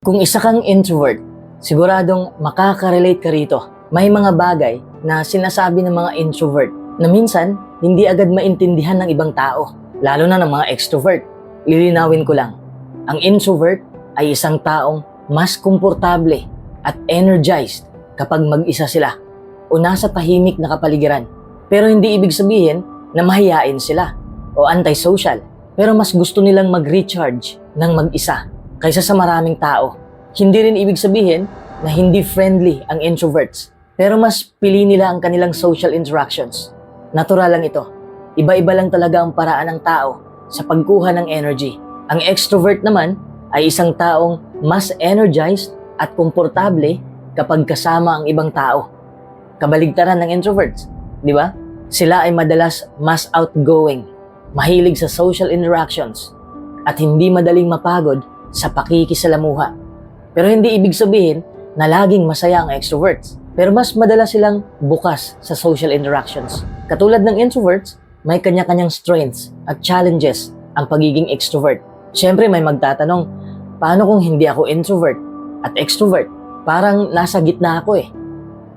Kung isa kang introvert, siguradong makaka-relate ka rito. May mga bagay na sinasabi ng mga introvert na minsan hindi agad maintindihan ng ibang tao, lalo na ng mga extrovert. Lilinawin ko lang, ang introvert ay isang taong mas komportable at energized kapag mag-isa sila o nasa tahimik na kapaligiran. Pero hindi ibig sabihin na mahiyain sila o antisocial. Pero mas gusto nilang mag-recharge ng mag-isa kaysa sa maraming tao. Hindi rin ibig sabihin na hindi friendly ang introverts, pero mas pili nila ang kanilang social interactions. Natural lang ito. Iba-iba lang talaga ang paraan ng tao sa pagkuha ng energy. Ang extrovert naman ay isang taong mas energized at komportable kapag kasama ang ibang tao. Kabaligtaran ng introverts, di ba? Sila ay madalas mas outgoing, mahilig sa social interactions, at hindi madaling mapagod sa pakikisalamuha. Pero hindi ibig sabihin na laging masaya ang extroverts. Pero mas madalas silang bukas sa social interactions. Katulad ng introverts, may kanya-kanyang strengths at challenges ang pagiging extrovert. Siyempre may magtatanong, paano kung hindi ako introvert at extrovert? Parang nasa gitna ako eh.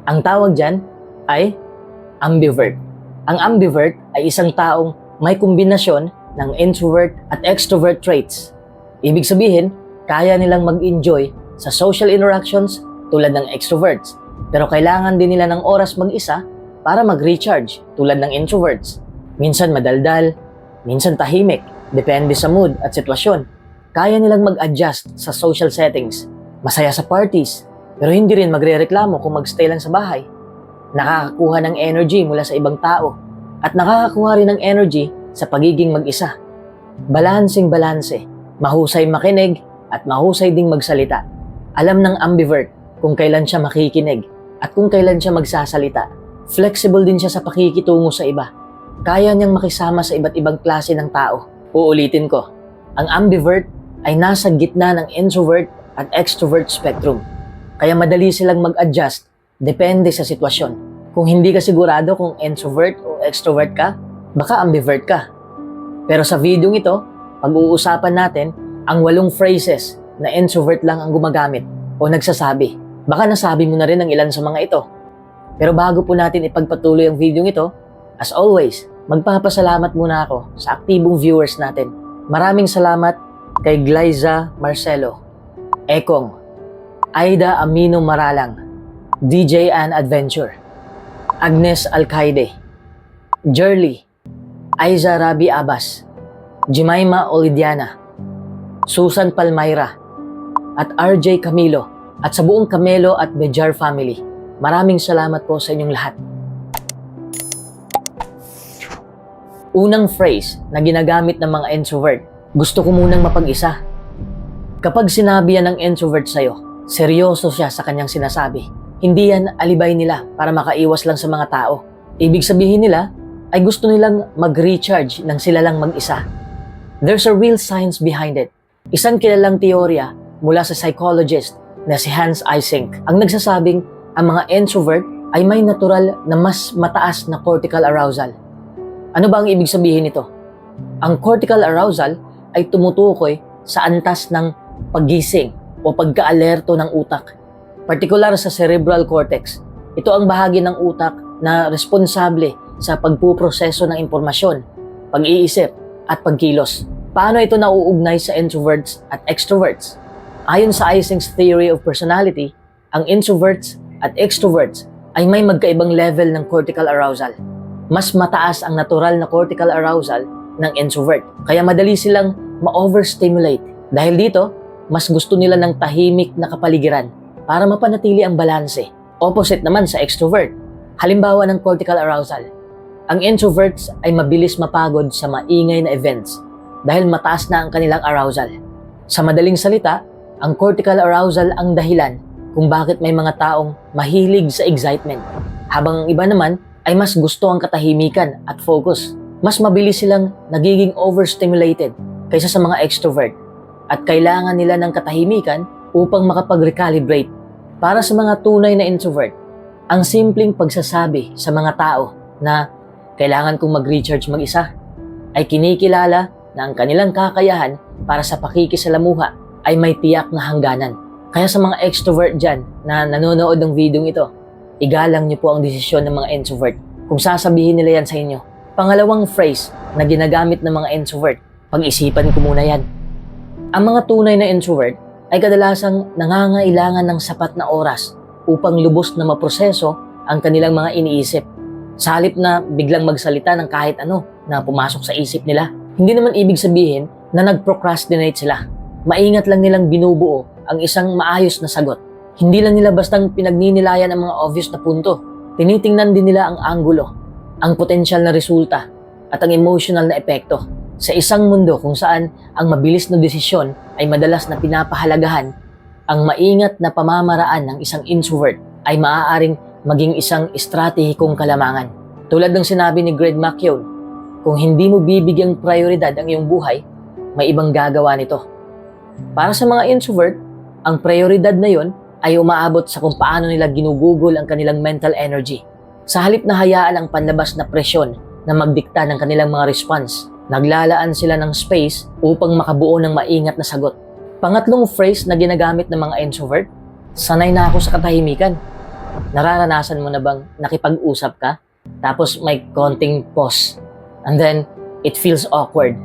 Ang tawag dyan ay ambivert. Ang ambivert ay isang taong may kombinasyon ng introvert at extrovert traits. Ibig sabihin, kaya nilang mag-enjoy sa social interactions tulad ng extroverts. Pero kailangan din nila ng oras mag-isa para mag-recharge tulad ng introverts. Minsan madaldal, minsan tahimik, depende sa mood at sitwasyon. Kaya nilang mag-adjust sa social settings, masaya sa parties, pero hindi rin magre-reklamo kung mag-stay lang sa bahay. Nakakakuha ng energy mula sa ibang tao at nakakakuha rin ng energy sa pagiging mag-isa. Balansing-balanse, mahusay makinig at mahusay ding magsalita. Alam ng ambivert kung kailan siya makikinig at kung kailan siya magsasalita. Flexible din siya sa pakikitungo sa iba. Kaya niyang makisama sa iba't ibang klase ng tao. Uulitin ko, ang ambivert ay nasa gitna ng introvert at extrovert spectrum. Kaya madali silang mag-adjust depende sa sitwasyon. Kung hindi ka sigurado kung introvert o extrovert ka, baka ambivert ka. Pero sa video ito, pag-uusapan natin ang 8 phrases na introvert lang ang gumagamit o nagsasabi. Baka nasabi mo na rin ang ilan sa mga ito. Pero bago po natin ipagpatuloy ang video ito, as always, magpapasalamat muna ako sa aktibong viewers natin. Maraming salamat kay Glyza Marcelo, Ekong, Aida Amino Maralang, DJ Ann Adventure, Agnes Alcaide, Jerly, Aiza Rabi Abbas, Jemima Olidiana, Susan Palmyra, at RJ Camilo, at sa buong Camelo at Bejar family. Maraming salamat po sa inyong lahat. Unang phrase na ginagamit ng mga introvert, gusto ko munang mapag-isa. Kapag sinabi yan ng introvert sa'yo, seryoso siya sa kanyang sinasabi. Hindi yan alibay nila para makaiwas lang sa mga tao. Ibig sabihin nila ay gusto nilang mag-recharge nang sila lang mag-isa. There's a real science behind it. Isang kilalang teorya mula sa psychologist na si Hans Eysenck ang nagsasabing ang mga introvert ay may natural na mas mataas na cortical arousal. Ano ba ang ibig sabihin nito? Ang cortical arousal ay tumutukoy sa antas ng paggising o pagka-alerto ng utak, partikular sa cerebral cortex. Ito ang bahagi ng utak na responsable sa pagpuproseso ng impormasyon, pag-iisip at pagkilos. Paano ito nauugnay sa introverts at extroverts? Ayon sa Eysenck's theory of personality, ang introverts at extroverts ay may magkaibang level ng cortical arousal. Mas mataas ang natural na cortical arousal ng introvert, kaya madali silang ma-overstimulate. Dahil dito, mas gusto nila ng tahimik na kapaligiran para mapanatili ang balanse. Opposite naman sa extrovert. Halimbawa ng cortical arousal, ang introverts ay mabilis mapagod sa maingay na events dahil mataas na ang kanilang arousal. Sa madaling salita, ang cortical arousal ang dahilan kung bakit may mga taong mahilig sa excitement, habang ang iba naman ay mas gusto ang katahimikan at focus. Mas mabilis silang nagiging overstimulated kaysa sa mga extrovert at kailangan nila ng katahimikan upang makapag-recalibrate. Para sa mga tunay na introvert, ang simpleng pagsasabi sa mga tao na kailangan kong mag-recharge mag-isa ay kinikilala na ang kanilang kakayahan para sa pakikisalamuha ay may tiyak na hangganan. Kaya sa mga extrovert dyan na nanonood ng video ito, igalang niyo po ang desisyon ng mga introvert kung sasabihin nila yan sa inyo. Pangalawang phrase na ginagamit ng mga introvert, pag-isipan ko muna yan. Ang mga tunay na introvert ay kadalasang nangangailangan ng sapat na oras upang lubos na maproseso ang kanilang mga iniisip. Sa halip na biglang magsalita ng kahit ano na pumasok sa isip nila. Hindi naman ibig sabihin na nag-procrastinate sila. Maingat lang nilang binubuo ang isang maayos na sagot. Hindi lang nila bastang pinagninilayan ang mga obvious na punto. Tinitingnan din nila ang anggulo, ang potensyal na resulta, at ang emotional na epekto. Sa isang mundo kung saan ang mabilis na desisyon ay madalas na pinapahalagahan, ang maingat na pamamaraan ng isang introvert ay maaaring maging isang estratehikong kalamangan. Tulad ng sinabi ni Greg McKeown, kung hindi mo bibigyang prioridad ang iyong buhay, may ibang gagawa nito. Para sa mga introvert, ang prioridad na yon ay umaabot sa kung paano nila ginugugol ang kanilang mental energy. Sa halip na hayaan ang panlabas na presyon na magdikta ng kanilang mga response, naglalaan sila ng space upang makabuo ng maingat na sagot. Pangatlong phrase na ginagamit ng mga introvert, sanay na ako sa katahimikan. Nararanasan mo na bang nakipag-usap ka, tapos may konting pause, and then it feels awkward.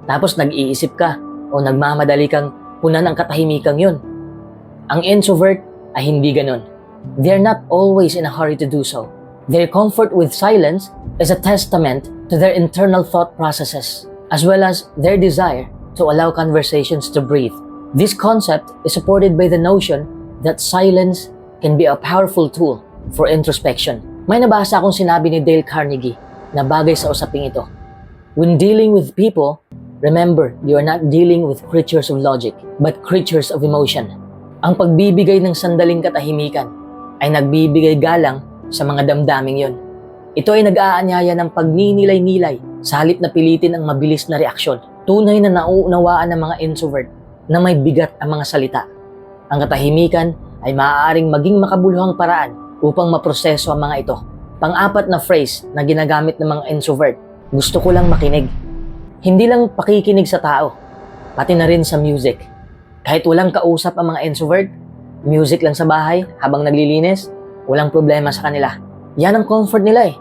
Tapos nag-iisip ka o nagmamadali kang punan ang katahimikang yun. Ang introvert ay hindi ganun. They're not always in a hurry to do so. Their comfort with silence is a testament to their internal thought processes, as well as their desire to allow conversations to breathe. This concept is supported by the notion that silence can be a powerful tool for introspection. May nabasa akong sinabi ni Dale Carnegie na bagay sa usaping ito. When dealing with people, remember, you are not dealing with creatures of logic, but creatures of emotion. Ang pagbibigay ng sandaling katahimikan ay nagbibigay galang sa mga damdaming yon. Ito ay nag-aanyaya ng pagninilay-nilay sa halip na pilitin ang mabilis na reaksyon. Tunay na nauunawaan ng mga introvert na may bigat ang mga salita. Ang katahimikan ay maaaring maging makabuluhang paraan upang maproseso ang mga ito. Pang-apat na phrase na ginagamit ng mga introvert, gusto ko lang makinig. Hindi lang pakikinig sa tao, pati na rin sa music. Kahit walang kausap ang mga introvert, music lang sa bahay habang naglilinis, walang problema sa kanila. Yan ang comfort nila eh.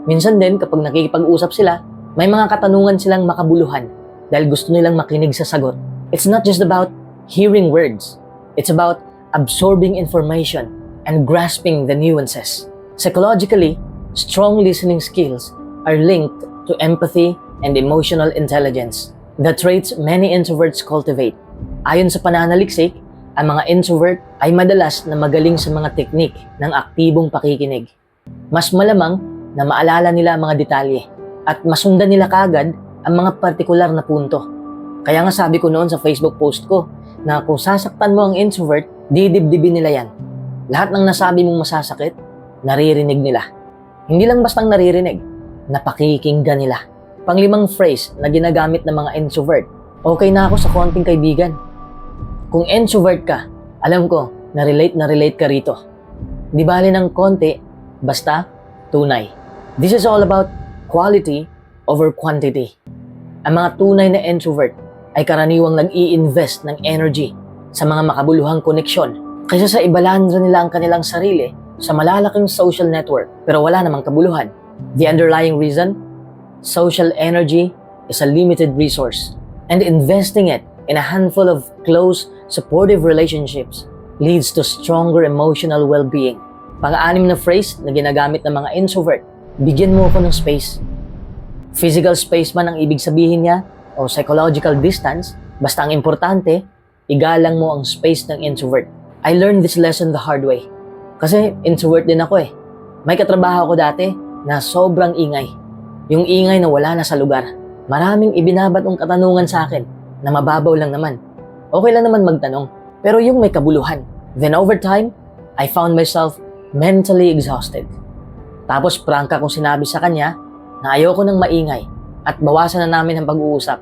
Minsan din kapag nakikipag-usap sila, may mga katanungan silang makabuluhan dahil gusto nilang makinig sa sagot. It's not just about hearing words. It's about absorbing information and grasping the nuances. Psychologically, strong listening skills are linked to empathy and emotional intelligence, the traits many introverts cultivate. Ayon sa pananaliksik, ang mga introvert ay madalas na magaling sa mga teknik ng aktibong pakikinig. Mas malamang na maalala nila ang mga detalye at masundan nila kagad ang mga partikular na punto. Kaya nga sabi ko noon sa Facebook post ko na kung sasaktan mo ang introvert, didibdibin nila yan. Lahat ng nasabi mong masasakit, naririnig nila. Hindi lang bastang naririnig, napakikinggan nila. Panglimang phrase na ginagamit ng mga introvert, okay na ako sa konting kaibigan. Kung introvert ka, alam ko na relate ka rito. Di bali ng konti, basta tunay. This is all about quality over quantity. Ang mga tunay na introvert ay karaniwang nag-i-invest ng energy sa mga makabuluhang koneksyon kaysa sa ibalandra nila ang kanilang sarili sa malalaking social network pero wala namang kabuluhan. The underlying reason? Social energy is a limited resource, and investing it in a handful of close, supportive relationships leads to stronger emotional well-being. Pang-anim na phrase na ginagamit ng mga introvert, bigyan mo ako ng space. Physical space man ang ibig sabihin niya o psychological distance, basta ang importante, igalang mo ang space ng introvert. I learned this lesson the hard way. Kasi introvert din ako eh. May katrabaho ko dati na sobrang ingay. Yung ingay na wala na sa lugar. Maraming ibinabatong katanungan sa akin na mababaw lang naman. Okay lang naman magtanong, pero yung may kabuluhan. Then over time, I found myself mentally exhausted. Tapos prangka kong sinabi sa kanya na ayoko ng maingay at bawasan na namin ang pag-uusap.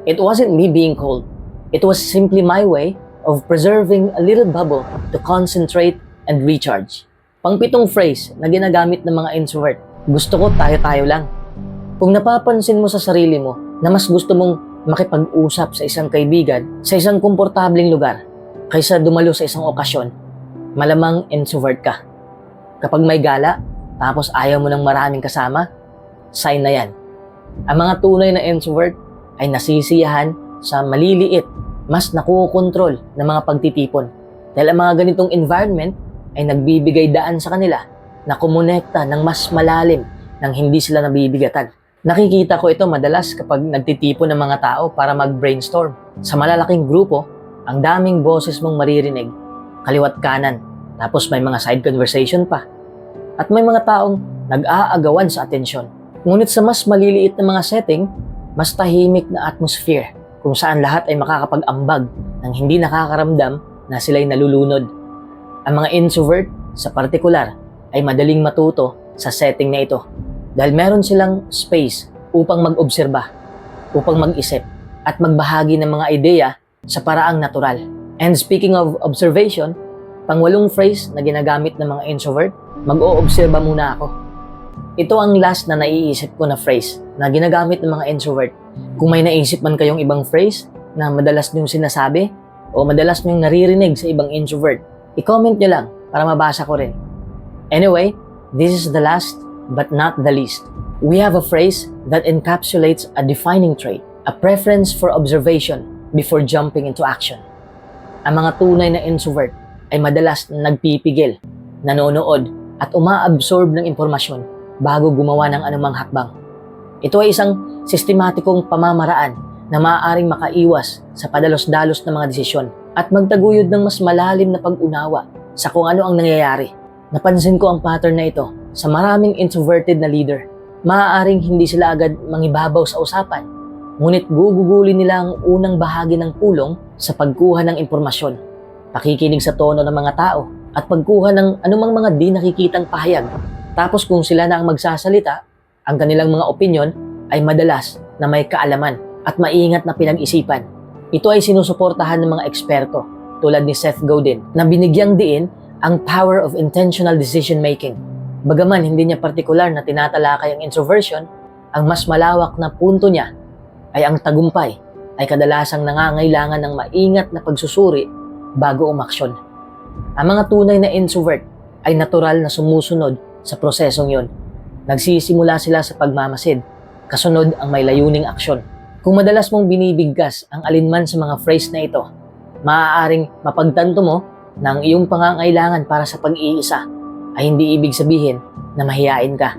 It wasn't me being cold. It was simply my way of preserving a little bubble to concentrate and recharge. Pang-pitong phrase na ginagamit ng mga introvert, gusto ko tayo-tayo lang. Kung napapansin mo sa sarili mo na mas gusto mong makipag-usap sa isang kaibigan sa isang komportabling lugar, kaysa dumalo sa isang okasyon, malamang introvert ka. Kapag may gala, tapos ayaw mo ng maraming kasama, sign na yan. Ang mga tunay na introvert ay nasisiyahan sa maliliit, mas nakukontrol ng mga pagtitipon. Dahil ang mga ganitong environment ay nagbibigay daan sa kanila na kumonekta ng mas malalim nang hindi sila nabibigatan. Nakikita ko ito madalas kapag nagtitipon ng mga tao para mag-brainstorm. Sa malalaking grupo, ang daming boses mong maririnig, kaliwat kanan, tapos may mga side conversation pa. At may mga taong nag-aagawan sa atensyon. Ngunit sa mas maliliit na mga setting, mas tahimik na atmosphere kung saan lahat ay makakapag-ambag nang hindi nakakaramdam na sila'y nalulunod. Ang mga introvert, sa partikular, ay madaling matuto sa setting na ito dahil meron silang space upang mag-obserba, upang mag-isip, at magbahagi ng mga ideya sa paraang natural. And speaking of observation, pang-8 phrase na ginagamit ng mga introvert, mag-o-obserba muna ako. Ito ang last na naiisip ko na phrase na ginagamit ng mga introvert. Kung may naisip man kayong ibang phrase na madalas niyong sinasabi o madalas niyong naririnig sa ibang introvert, i-comment niyo lang para mabasa ko rin. Anyway, this is the last but not the least. We have a phrase that encapsulates a defining trait, a preference for observation before jumping into action. Ang mga tunay na introvert ay madalas nagpipigil, nanonood, at umaabsorb ng impormasyon bago gumawa ng anumang hakbang. Ito ay isang sistematikong pamamaraan na maaaring makaiwas sa padalos-dalos ng mga desisyon at magtaguyod ng mas malalim na pag-unawa sa kung ano ang nangyayari. Napansin ko ang pattern na ito sa maraming introverted na leader. Maaaring hindi sila agad mangibabaw sa usapan, ngunit gugugulin nila ang unang bahagi ng pulong sa pagkuha ng impormasyon, pakikinig sa tono ng mga tao, at pagkuha ng anumang mga di nakikitang pahayag. Tapos kung sila na ang magsasalita, ang kanilang mga opinyon ay madalas na may kaalaman at maingat na pinag-isipan. Ito ay sinusuportahan ng mga eksperto tulad ni Seth Godin na binigyang diin ang power of intentional decision making. Bagaman hindi niya partikular na tinatalakay ang introversion, ang mas malawak na punto niya ay ang tagumpay ay kadalasang nangangailangan ng maingat na pagsusuri bago umaksyon. Ang mga tunay na introvert ay natural na sumusunod sa prosesong yon. Nagsisimula sila sa pagmamasid, kasunod ang may layuning aksyon. Kung madalas mong binibigkas ang alinman sa mga phrase na ito, maaaring mapagtanto mo na ang iyong pangangailangan para sa pag-iisa ay hindi ibig sabihin na mahiyain ka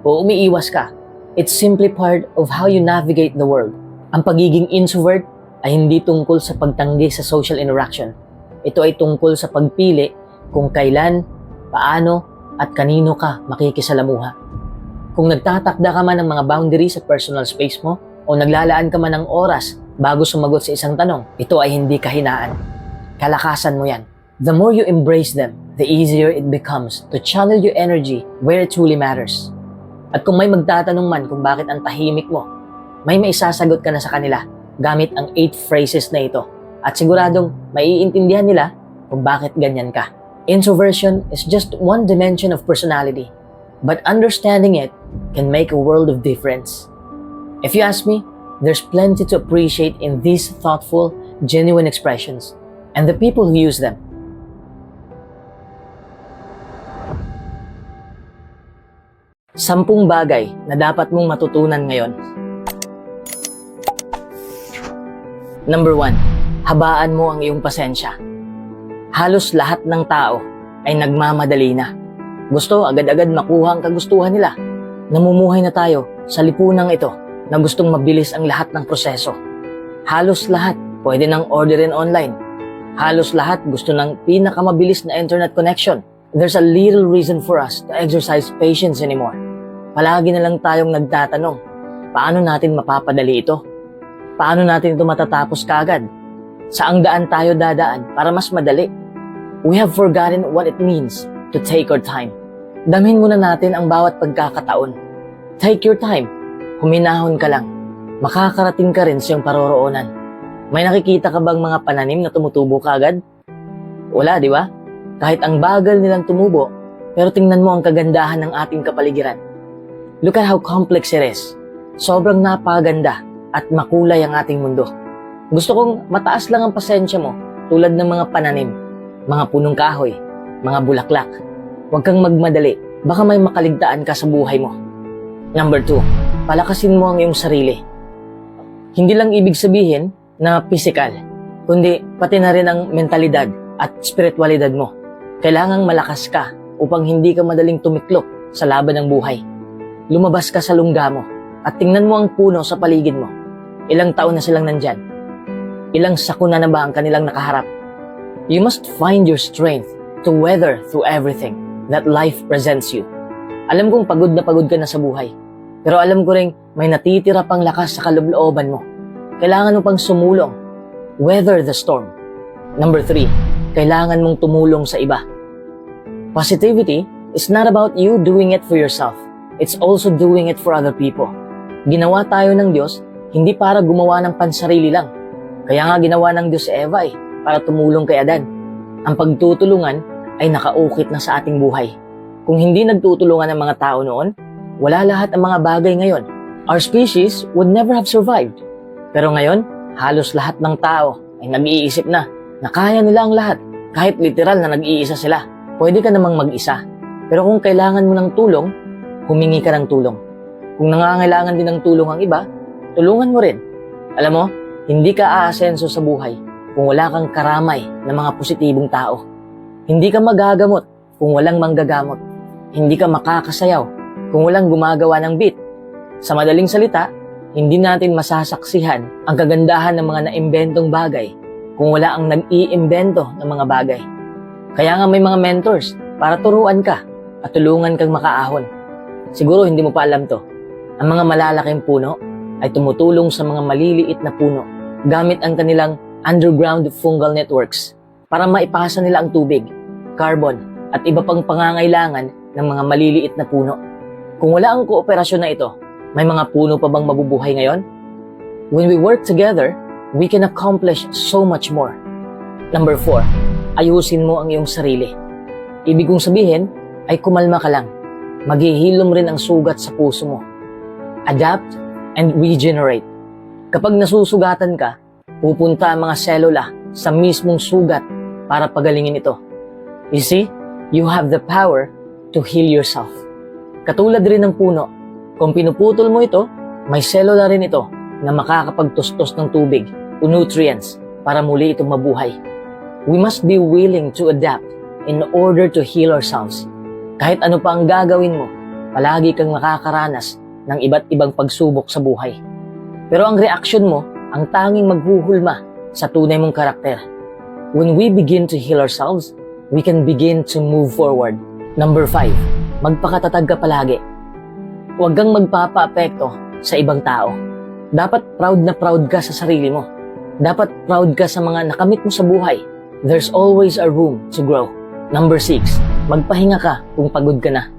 o umiiwas ka. It's simply part of how you navigate the world. Ang pagiging introvert ay hindi tungkol sa pagtanggi sa social interaction. Ito ay tungkol sa pagpili kung kailan, paano, at kanino ka makikisalamuha. Kung nagtatakda ka man ng mga boundaries sa personal space mo o naglalaan ka man ng oras bago sumagot sa isang tanong, ito ay hindi kahinaan. Kalakasan mo yan. The more you embrace them, the easier it becomes to channel your energy where it truly matters. At kung may magtatanong man kung bakit ang tahimik mo, may maisasagot ka na sa kanila gamit ang 8 phrases na ito at siguradong maiintindihan nila kung bakit ganyan ka. Introversion is just one dimension of personality, but understanding it can make a world of difference. If you ask me, there's plenty to appreciate in these thoughtful, genuine expressions and the people who use them. 10 bagay na dapat mong matutunan ngayon. Number 1, habaan mo ang iyong pasensya. Halos lahat ng tao ay nagmamadali na. Gusto agad-agad makuha ang kagustuhan nila. Namumuhay na tayo sa lipunang ito na gustong mabilis ang lahat ng proseso. Halos lahat pwede nang orderin online. Halos lahat gusto ng pinakamabilis na internet connection. There's a little reason for us to exercise patience anymore. Palagi na lang tayong nagtatanong, paano natin mapapadali ito? Paano natin ito matatapos kaagad? Saang daan tayo dadaan para mas madali? We have forgotten what it means to take our time. Damhin muna natin ang bawat pagkakataon. Take your time. Huminahon ka lang. Makakarating ka rin sa iyong paroroonan. May nakikita ka bang mga pananim na tumutubo kaagad? Wala, di ba? Kahit ang bagal nilang tumubo, pero tingnan mo ang kagandahan ng ating kapaligiran. Look at how complex it is. Sobrang napakaganda at makulay ang ating mundo. Gusto kong mataas lang ang pasensya mo tulad ng mga pananim, mga punong kahoy, mga bulaklak. Huwag kang magmadali, baka may makaligtaan ka sa buhay mo. Number 2, palakasin mo ang iyong sarili. Hindi lang ibig sabihin na physical, kundi pati na rin ang mentalidad at spiritualidad mo. Kailangang malakas ka upang hindi ka madaling tumiklop sa laban ng buhay. Lumabas ka sa lungga mo at tingnan mo ang puno sa paligid mo. Ilang taon na silang nandyan? Ilang sakuna na ba ang kanilang nakaharap? You must find your strength to weather through everything that life presents you. Alam kong pagod ka na sa buhay, pero alam ko rin may natitira pang lakas sa kalooban mo. Kailangan mo pang sumulong. Weather the storm. Number 3, kailangan mong tumulong sa iba. Positivity is not about you doing it for yourself. It's also doing it for other people. Ginawa tayo ng Diyos hindi para gumawa ng pansarili lang. Kaya nga ginawa ng Diyos si Eva para tumulong kay Adan. Ang pagtutulungan ay nakaukit na sa ating buhay. Kung hindi nagtutulungan ang mga tao noon, wala lahat ang mga bagay ngayon. Our species would never have survived. Pero ngayon, halos lahat ng tao ay nag-iisip na kaya nila ang lahat, kahit literal na nag-iisa sila. Pwede ka namang mag-isa. Pero kung kailangan mo ng tulong, humingi ka ng tulong. Kung nangangailangan din ng tulong ang iba, tulungan mo rin. Alam mo, hindi ka aasenso sa buhay kung wala kang karamay ng mga positibong tao. Hindi ka magagamot kung walang manggagamot. Hindi ka makakasayaw kung walang gumagawa ng beat. Sa madaling salita, hindi natin masasaksihan ang kagandahan ng mga naimbentong bagay kung wala ang nag-iimbento ng mga bagay. Kaya nga may mga mentors para turuan ka at tulungan kang makaahon. Siguro hindi mo pa alam to. Ang mga malalaking puno ay tumutulong sa mga maliliit na puno gamit ang kanilang underground fungal networks para maipasa nila ang tubig, carbon at iba pang pangangailangan ng mga maliliit na puno. Kung wala ang kooperasyon na ito, may mga puno pa bang mabubuhay ngayon? When we work together, we can accomplish so much more. Number 4, ayusin mo ang iyong sarili. Ibig kong sabihin ay kumalma ka lang. Maghihilom rin ang sugat sa puso mo. Adapt and regenerate. Kapag nasusugatan ka, pupunta ang mga selula sa mismong sugat para pagalingin ito. You see, you have the power to heal yourself. Katulad rin ng puno, kung pinuputol mo ito, may selula rin ito na makakapagtustos ng tubig o nutrients para muli itong mabuhay. We must be willing to adapt in order to heal ourselves. Kahit ano pa ang gagawin mo, palagi kang makakaranas ng iba't ibang pagsubok sa buhay. Pero ang reaksyon mo, ang tanging maghuhulma sa tunay mong karakter. When we begin to heal ourselves, we can begin to move forward. Number 5, magpakatatag ka palagi. Huwag kang magpapa-apekto sa ibang tao. Dapat proud ka sa sarili mo. Dapat proud ka sa mga nakamit mo sa buhay. There's always a room to grow. Number 6, magpahinga ka kung pagod ka na.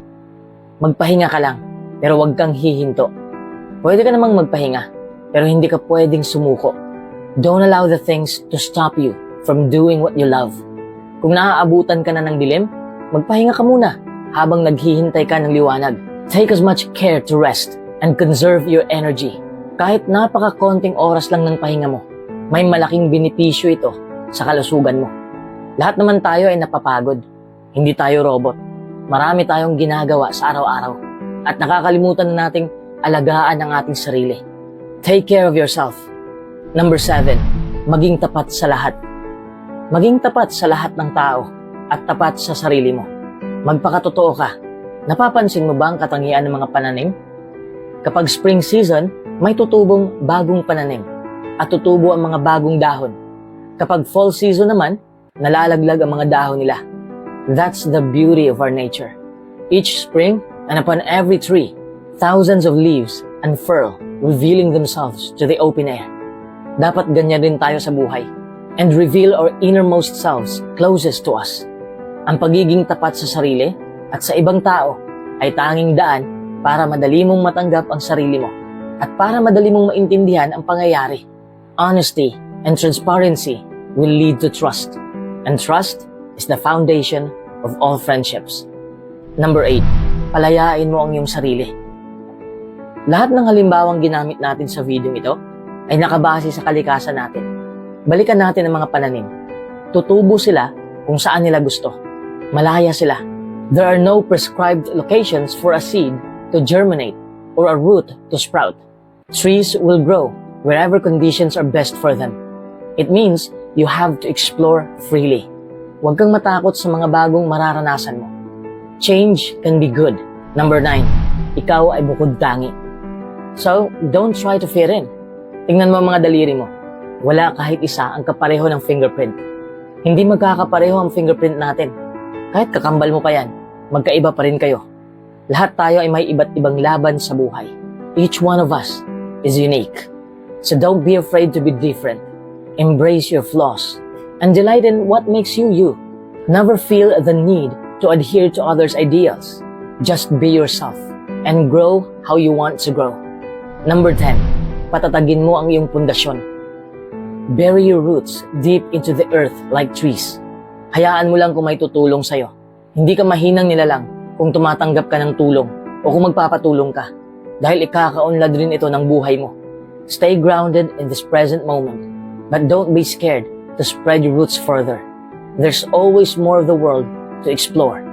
Magpahinga ka lang, pero huwag kang hihinto. Pwede ka namang magpahinga, pero hindi ka pwedeng sumuko. Don't allow the things to stop you from doing what you love. Kung naaabutan ka na ng dilim, magpahinga ka muna habang naghihintay ka ng liwanag. Take as much care to rest and conserve your energy. Kahit napaka-konting oras lang ng pahinga mo, may malaking benepisyo ito sa kalusugan mo. Lahat naman tayo ay napapagod. Hindi tayo robot. Marami tayong ginagawa sa araw-araw at nakakalimutan na nating alagaan ang ating sarili. Take care of yourself. Number 7, maging tapat sa lahat. Maging tapat sa lahat ng tao at tapat sa sarili mo. Magpakatotoo ka. Napapansin mo ba ang katangian ng mga pananim? Kapag spring season, may tutubong bagong pananim at tutubo ang mga bagong dahon. Kapag fall season naman, nalalaglag ang mga dahon nila. That's the beauty of our nature. Each spring, and upon every tree, thousands of leaves unfurl, revealing themselves to the open air. Dapat ganyan din tayo sa buhay and reveal our innermost selves closest to us. Ang pagiging tapat sa sarili at sa ibang tao ay tanging daan para madali mong matanggap ang sarili mo at para madali mong maintindihan ang pangyayari. Honesty and transparency will lead to trust, and trust is the foundation of all friendships. Number 8, palayain mo ang iyong sarili. Lahat ng halimbawang ginamit natin sa video ito ay nakabase sa kalikasan natin. Balikan natin ang mga pananim. Tutubo sila kung saan nila gusto. Malaya sila. There are no prescribed locations for a seed to germinate or a root to sprout. Trees will grow wherever conditions are best for them. It means you have to explore freely. Huwag kang matakot sa mga bagong mararanasan mo. Change can be good. Number 9, ikaw ay bukod tangi. So, don't try to fit in. Tingnan mo ang mga daliri mo. Wala kahit isa ang kapareho ng fingerprint. Hindi magkakapareho ang fingerprint natin. Kahit kakambal mo pa yan, magkaiba pa rin kayo. Lahat tayo ay may iba't ibang laban sa buhay. Each one of us is unique. So don't be afraid to be different. Embrace your flaws and delight in what makes you you. Never feel the need to adhere to others' ideals. Just be yourself and grow how you want to grow. Number 10, patatagin mo ang iyong pundasyon. Bury your roots deep into the earth like trees. Hayaan mo lang kung may tutulong sa'yo. Hindi ka mahinang nilalang kung tumatanggap ka ng tulong o kung magpapatulong ka. Dahil ikakaunlad rin ito ng buhay mo. Stay grounded in this present moment. But don't be scared to spread your roots further. There's always more of the world to explore.